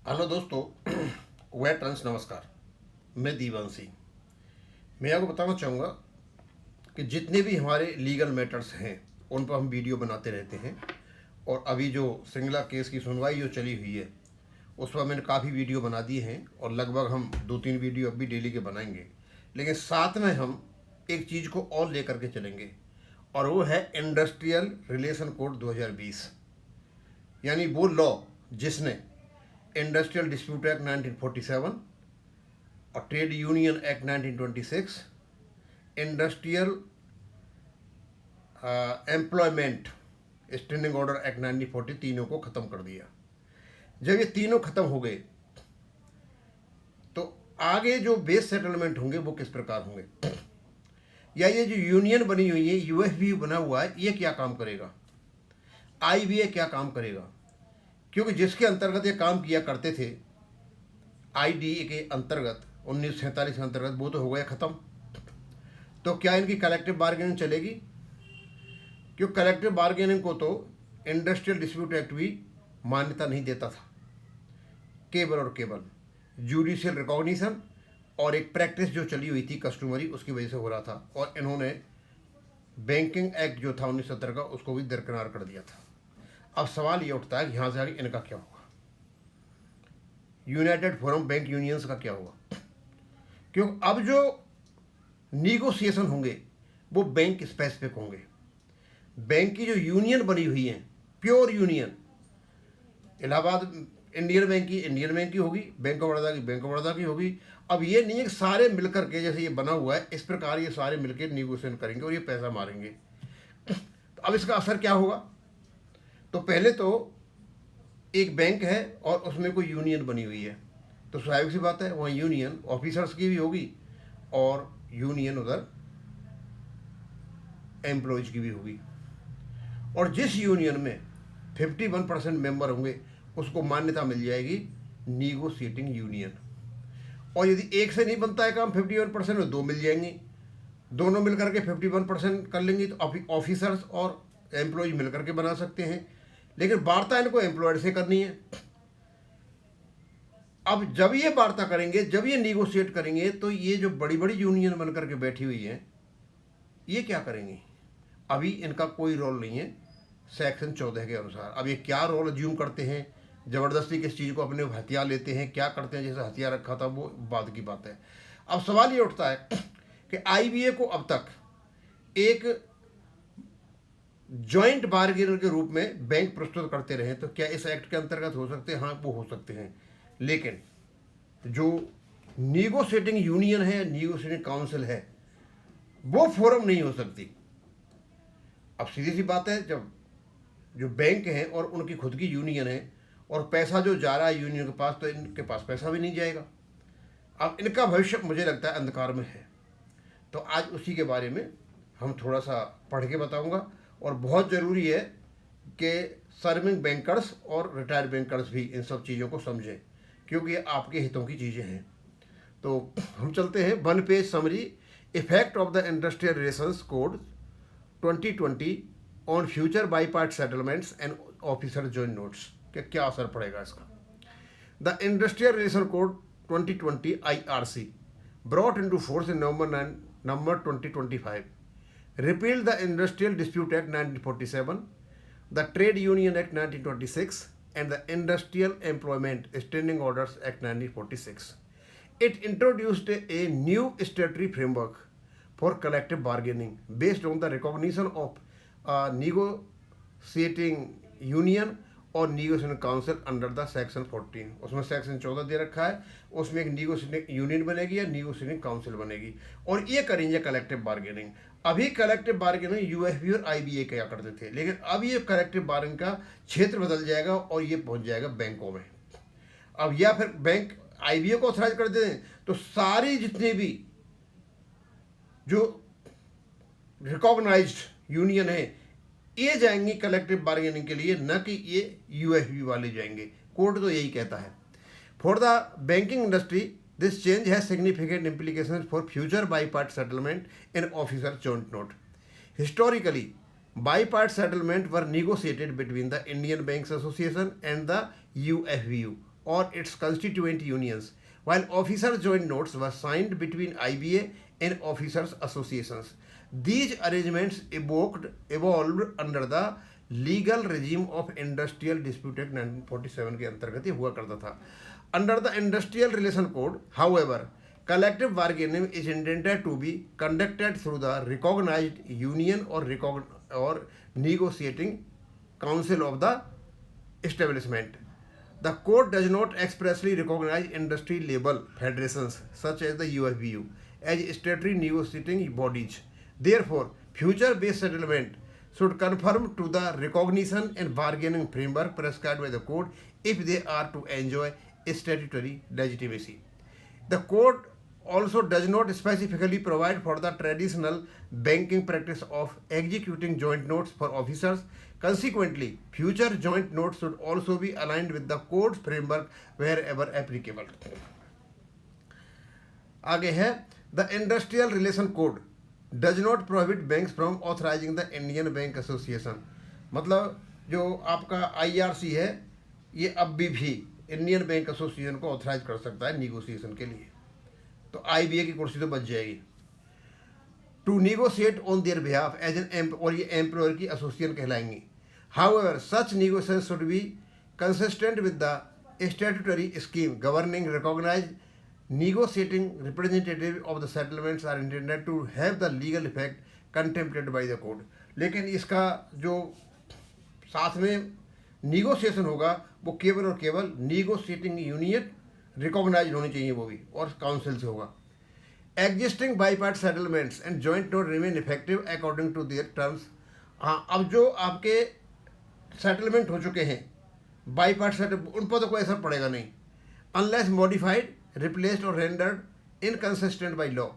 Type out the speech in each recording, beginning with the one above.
Hello दोस्तों, wait trans नमस्कार। मैं दीवांशी। मैं आपको बताना चाहूँगा कि जितने भी हमारे लीगल मैटर्स हैं उन पर हम वीडियो बनाते रहते हैं। और अभी जो सिंगला केस की सुनवाई जो चली हुई है उस पर मैंने काफ़ी वीडियो बना दिए हैं और लगभग हम 2-3 वीडियो अब भी डेली के बनाएंगे। लेकिन साथ में हम एक चीज़ को और लेकर के चलेंगे और वो है इंडस्ट्रियल रिलेशन कोड 2020, यानी वो लॉ जिसने इंडस्ट्रियल डिस्प्यूट एक्ट 1947 और trade union act 1926, industrial employment standing order act 1940 तीनों को ख़त्म कर दिया। जब ये तीनों ख़त्म हो गए तो आगे जो बेस सेटलमेंट होंगे वो किस प्रकार होंगे, या ये जो यूनियन बनी हुई है, यूएफबी बना हुआ है, ये क्या काम करेगा, आईबीए क्या काम करेगा। क्योंकि जिसके अंतर्गत ये काम किया करते थे आईडीए के अंतर्गत 1947 के अंतर्गत, वो तो हो गया ख़त्म। तो क्या इनकी कलेक्टिव बार्गेनिंग चलेगी? क्योंकि कलेक्टिव बार्गेनिंग को तो इंडस्ट्रियल डिस्प्यूट एक्ट भी मान्यता नहीं देता था। केवल और केवल जुडिशियल रिकॉग्निशन और एक प्रैक्टिस जो चली हुई थी कस्टमरी, उसकी वजह से हो रहा था। और इन्होंने बैंकिंग एक्ट जो था 1970 का, उसको भी दरकिनार कर दिया था। अब सवाल ये उठता है कि यहाँ से आगे इनका क्या होगा, यूनाइटेड फोरम बैंक यूनियंस का क्या होगा। क्योंकि अब जो निगोसिएशन होंगे वो बैंक स्पेसिफिक होंगे। बैंक की जो यूनियन बनी हुई है, pure union, Allahabad Indian bank की होगी, बैंक ऑफ बड़ौदा की बैंक ऑफ बड़ौदा की होगी। अब ये नहीं है कि सारे मिलकर के, जैसे ये बना हुआ है इस प्रकार ये सारे मिलकर निगोशिएशन करेंगे और ये पैसा मारेंगे। तो अब इसका असर क्या होगा? तो पहले तो एक बैंक है और उसमें कोई यूनियन बनी हुई है, तो स्वाभाविक सी बात है वहाँ यूनियन ऑफिसर्स की भी होगी और यूनियन उधर एम्प्लॉयज की भी होगी। और जिस यूनियन में 51% मेंबर होंगे उसको मान्यता मिल जाएगी नीगोशिएटिंग यूनियन। और यदि एक से नहीं बनता है काम 51% में, दो मिल जाएंगी, दोनों मिलकर के 51% कर लेंगी, तो ऑफिसर्स और एम्प्लॉयज मिलकर के बना सकते हैं। लेकिन वार्ता इनको एम्प्लॉयड से करनी है। अब जब ये वार्ता करेंगे, जब ये निगोशिएट करेंगे, तो ये जो बड़ी बड़ी यूनियन बनकर के बैठी हुई है ये क्या करेंगी? अभी इनका कोई रोल नहीं है सेक्शन 14 के अनुसार। अब ये क्या रोल अज्यूम करते हैं, ज़बरदस्ती किस चीज़ को अपने हथियार लेते हैं, क्या करते हैं, जैसे हथियार रखा था, वो बाद की बात है। अब सवाल ये उठता है कि आईबीए को अब तक एक जॉइंट बार्गेनर के रूप में बैंक प्रस्तुत करते रहे, तो क्या इस एक्ट के अंतर्गत हो सकते हैं? हाँ, वो हो सकते हैं। लेकिन जो निगोशिएटिंग यूनियन है, निगोशिएटिंग काउंसिल है, वो फोरम नहीं हो सकती। अब सीधी सी बात है, जब जो बैंक हैं और उनकी खुद की यूनियन है और पैसा जो जा रहा है यूनियन के पास, तो इनके पास पैसा भी नहीं जाएगा। अब इनका भविष्य मुझे लगता है अंधकार में है। तो आज उसी के बारे में हम थोड़ा सा पढ़ के बताऊंगा। और बहुत ज़रूरी है कि सर्विंग बैंकर्स और रिटायर्ड बैंकर्स भी इन सब चीज़ों को समझें, क्योंकि ये आपके हितों की चीज़ें हैं। तो हम चलते हैं 1 page summary, effect of the industrial relations code 2020 on future by part settlements and officer joint notes. क्या असर पड़ेगा इसका? The industrial relation code 2020 IRC brought into force in November 2025 repealed the Industrial Dispute Act 1947, the Trade Union Act 1926, and the Industrial Employment Standing Orders Act 1946. It introduced a new statutory framework for collective bargaining based on the recognition of negotiating union और negotiating council under the section 14। उसमें section 14 दे रखा है, उसमें एक negotiating union बनेगी या negotiating council बनेगी और ये करेंगे कलेक्टिव बार्गेनिंग। अभी कलेक्टिव बार्गेनिंग यूएफबी और आईबीए क्या करते थे, लेकिन अब ये कलेक्टिव बार्गेनिंग का क्षेत्र बदल जाएगा और ये पहुंच जाएगा बैंकों में। अब या फिर बैंक आईबीए को ऑथराइज कर दें तो सारी जितने भी जो रिकॉग्नाइज्ड यूनियन है ये जाएंगी कलेक्टिव बार्गेनिंग के लिए, न कि ये यूएफबी वाले जाएंगे। कोर्ट तो यही कहता है। For the banking industry this change has significant implications for future by part settlement in officer joint note. Historically by part settlement were negotiated between the Indian Banks Association and the UFBU or its constituent unions, while officers' joint notes were signed between IBA and officers' associations. These arrangements evolved under the legal regime of Industrial Dispute Act 1947 के अंतर्गत ये हुआ करता था. Under the Industrial Relation Code, however, collective bargaining is intended to be conducted through the recognized union or negotiating council of the establishment. The code does not expressly recognize industry labor federations such as the UFBU as statutory negotiating bodies. Therefore, future-based settlement should conform to the recognition and bargaining framework prescribed by the code if they are to enjoy statutory legitimacy. The code also does not specifically provide for the traditional banking practice of executing joint notes for officers. Consequently, future joint notes should also be aligned with the code's framework wherever applicable. आगे है, the Industrial Relation Code does not prohibit banks from authorizing the Indian Bank Association. मतलब जो आपका IRC है ये अब भी Indian bank association को ऑथराइज कर सकता है निगोसिएशन के लिए. तो IBA की कुर्सी तो बच जाएगी. To negotiate on their behalf as an और ये एम्प्लॉयर की एसोसिएशन कहलाएंगी. However such negotiation should be consistent with the statutory scheme governing recognise negotiating representative of the settlements are intended to have the legal effect contemplated by the code. लेकिन इसका जो साथ में negotiation होगा वो केवल और केवल निगोशिएटिंग यूनियन रिकॉग्नाइज होनी चाहिए, वो भी और काउंसिल से होगा. Existing bipartite settlements and joint note remain effective according to their terms. हाँ, अब जो आपके सेटलमेंट हो चुके हैं बाई पार्ट सेटल उन पर तो कोई असर पड़ेगा नहीं unless modified replaced or rendered inconsistent by law.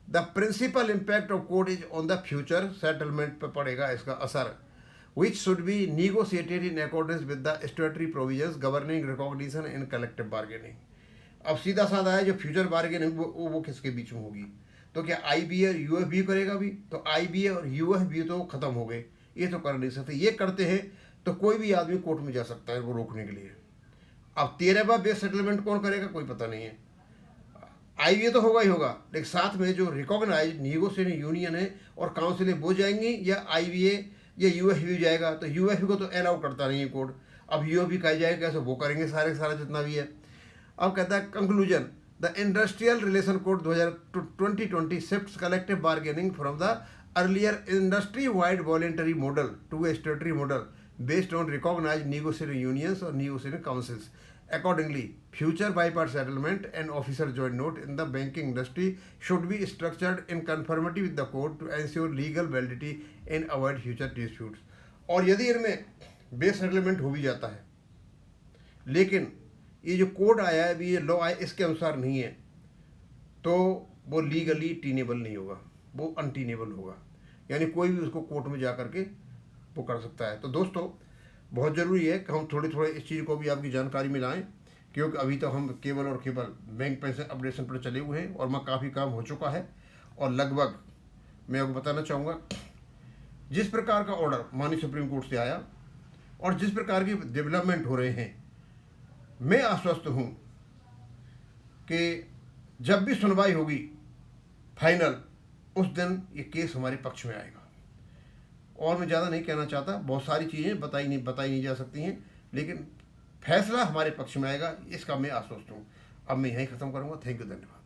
The principal impact of code is on the future settlement पर पड़ेगा इसका असर, which should be negotiated in accordance with the statutory provisions governing recognition and collective bargaining. अब सीधा साधा है जो future bargaining वो किसके बीच में होगी. तो क्या IBA और UFB करेगा भी? तो IBA और UFB तो खत्म हो गए, ये तो कर नहीं सकते. ये करते हैं तो कोई भी आदमी कोर्ट में जा सकता है वो रोकने के लिए. अब 13वां बेस सेटलमेंट कौन करेगा कोई पता नहीं है. IBA तो होगा ही होगा, लेकिन साथ में जो रिकॉग्नाइज निगोशिएटिंग यूनियन है और काउंसिल वो जाएंगी या IBA या UFB जाएगा. तो UFB को तो अलाउ करता नहीं है कोड. अब UFB कहा जाएगा कैसे वो करेंगे सारा जितना भी है. अब कहता है conclusion, the industrial relation code 2020 shifts collective bargaining from the earlier industry wide voluntary model to a statutory model based on recognise negotiating unions और negotiating councils. Accordingly, future bipartite settlement and officer joint note in the banking industry should be structured in conformity with the code to ensure legal validity and avoid future disputes. और यदि इनमें base settlement हो भी जाता है लेकिन ये जो कोड आया है अभी ये लॉ आया इसके अनुसार नहीं है तो वो लीगली टीनेबल नहीं होगा, वो अनटीनेबल होगा. यानी कोई भी उसको कोर्ट में जा करके वो कर सकता है. तो दोस्तों बहुत ज़रूरी है कि हम थोड़े इस चीज़ को भी आपकी जानकारी में लाएँ, क्योंकि अभी तो हम केवल और केवल बैंक पेंशन अपडेशन पर चले हुए हैं और मैं काफ़ी काम हो चुका है. और लगभग मैं आपको बताना चाहूँगा जिस प्रकार का ऑर्डर माननीय सुप्रीम कोर्ट से आया और जिस प्रकार की डेवलपमेंट हो रहे हैं, मैं आश्वस्त हूँ कि जब भी सुनवाई होगी फाइनल उस दिन ये केस हमारे पक्ष में आएगा. और मैं ज़्यादा नहीं कहना चाहता, बहुत सारी चीज़ें बताई नहीं जा सकती हैं, लेकिन फैसला हमारे पक्ष में आएगा इसका मैं आश्वस्त हूँ. अब मैं यहीं ख़त्म करूँगा. थैंक यू, धन्यवाद.